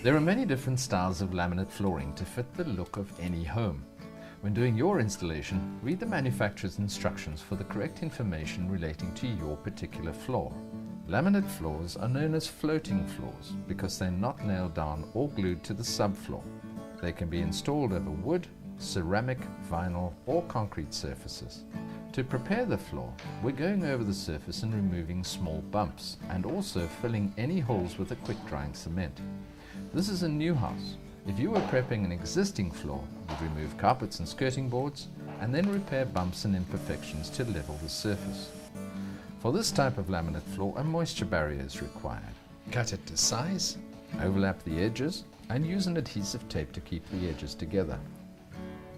There are many different styles of laminate flooring to fit the look of any home. When doing your installation, read the manufacturer's instructions for the correct information relating to your particular floor. Laminate floors are known as floating floors because they're not nailed down or glued to the subfloor. They can be installed over wood, ceramic, vinyl or concrete surfaces. To prepare the floor, we're going over the surface and removing small bumps and also filling any holes with a quick drying cement. This is a new house. If you were prepping an existing floor, you'd remove carpets and skirting boards and then repair bumps and imperfections to level the surface. For this type of laminate floor, a moisture barrier is required. Cut it to size, overlap the edges and use an adhesive tape to keep the edges together.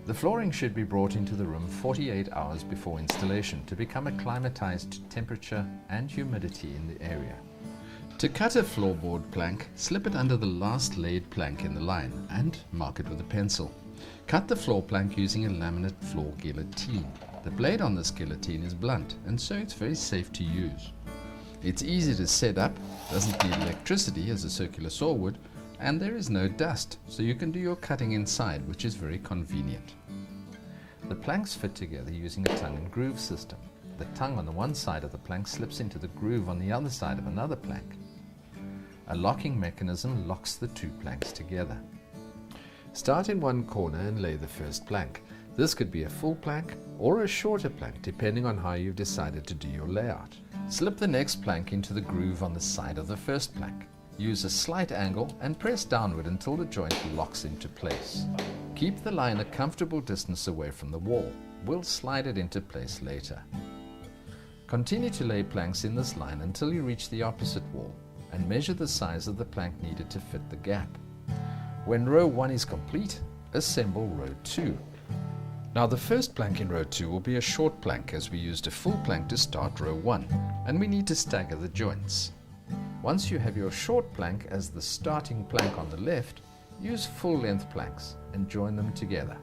The flooring should be brought into the room 48 hours before installation to become acclimatized to temperature and humidity in the area. To cut a floorboard plank, slip it under the last laid plank in the line and mark it with a pencil. Cut the floor plank using a laminate floor guillotine. The blade on this guillotine is blunt and so it's very safe to use. It's easy to set up, doesn't need electricity as a circular saw would, and there is no dust, so you can do your cutting inside, which is very convenient. The planks fit together using a tongue and groove system. The tongue on the one side of the plank slips into the groove on the other side of another plank. A locking mechanism locks the two planks together. Start in one corner and lay the first plank. This could be a full plank or a shorter plank depending on how you've decided to do your layout. Slip the next plank into the groove on the side of the first plank. Use a slight angle and press downward until the joint locks into place. Keep the line a comfortable distance away from the wall. We'll slide it into place later. Continue to lay planks in this line until you reach the opposite wall and measure the size of the plank needed to fit the gap. When row 1 is complete, assemble row 2. Now the first plank in row 2 will be a short plank as we used a full plank to start row 1 and we need to stagger the joints. Once you have your short plank as the starting plank on the left, use full-length planks and join them together.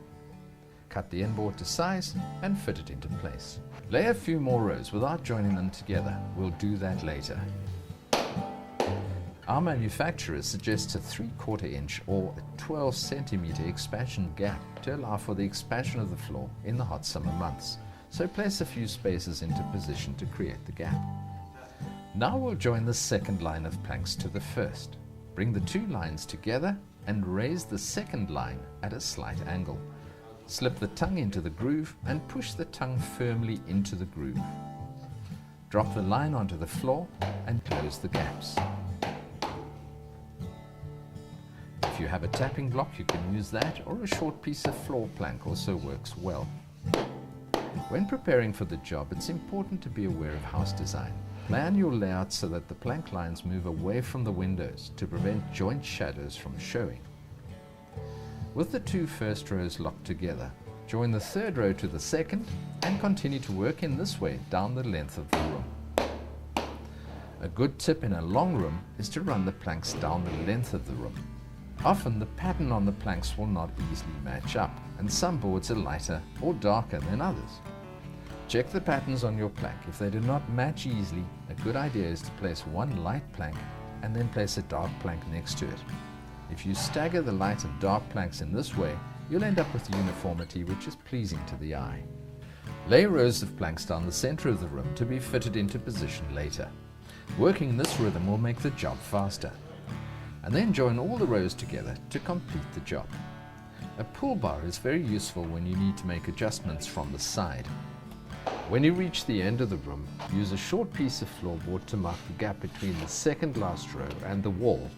Cut the end board to size and fit it into place. Lay a few more rows without joining them together. We'll do that later. Our manufacturer suggests a 3/4 inch or a 12 centimeter expansion gap to allow for the expansion of the floor in the hot summer months. So place a few spaces into position to create the gap. Now we'll join the second line of planks to the first. Bring the two lines together and raise the second line at a slight angle. Slip the tongue into the groove and push the tongue firmly into the groove. Drop the line onto the floor and close the gaps. If you have a tapping block, you can use that, or a short piece of floor plank also works well. When preparing for the job, it's important to be aware of house design. Plan your layout so that the plank lines move away from the windows to prevent joint shadows from showing. With the two first rows locked together, join the third row to the second and continue to work in this way down the length of the room. A good tip in a long room is to run the planks down the length of the room. Often the pattern on the planks will not easily match up, and some boards are lighter or darker than others. Check the patterns on your plank. If they do not match easily, a good idea is to place one light plank and then place a dark plank next to it. If you stagger the light and dark planks in this way, you'll end up with uniformity which is pleasing to the eye. Lay rows of planks down the center of the room to be fitted into position later. Working in this rhythm will make the job faster. And then join all the rows together to complete the job. A pull bar is very useful when you need to make adjustments from the side. When you reach the end of the room, use a short piece of floorboard to mark the gap between the second last row and the wall.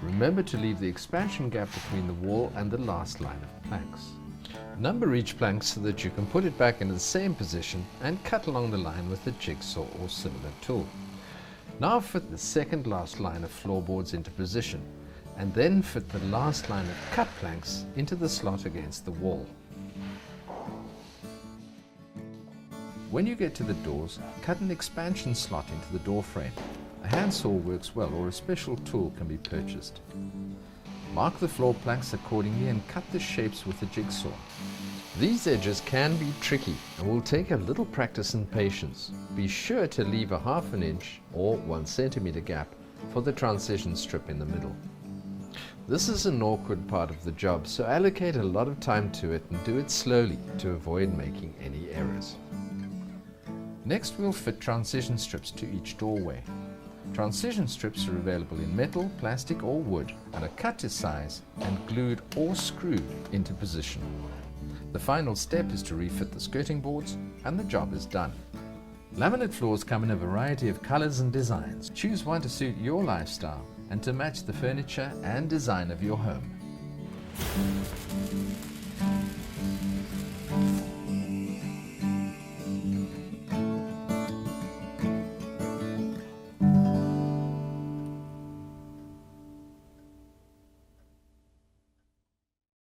Remember to leave the expansion gap between the wall and the last line of planks. Number each plank so that you can put it back into the same position and cut along the line with a jigsaw or similar tool. Now fit the second last line of floorboards into position and then fit the last line of cut planks into the slot against the wall. When you get to the doors, cut an expansion slot into the door frame. A handsaw works well, or a special tool can be purchased. Mark the floor planks accordingly and cut the shapes with a jigsaw. These edges can be tricky and will take a little practice and patience. Be sure to leave a 1/2 inch or 1 centimeter gap for the transition strip in the middle. This is an awkward part of the job, so allocate a lot of time to it and do it slowly to avoid making any errors. Next, we'll fit transition strips to each doorway. Transition strips are available in metal, plastic or wood and are cut to size and glued or screwed into position. The final step is to refit the skirting boards and the job is done. Laminate floors come in a variety of colors and designs. Choose one to suit your lifestyle and to match the furniture and design of your home.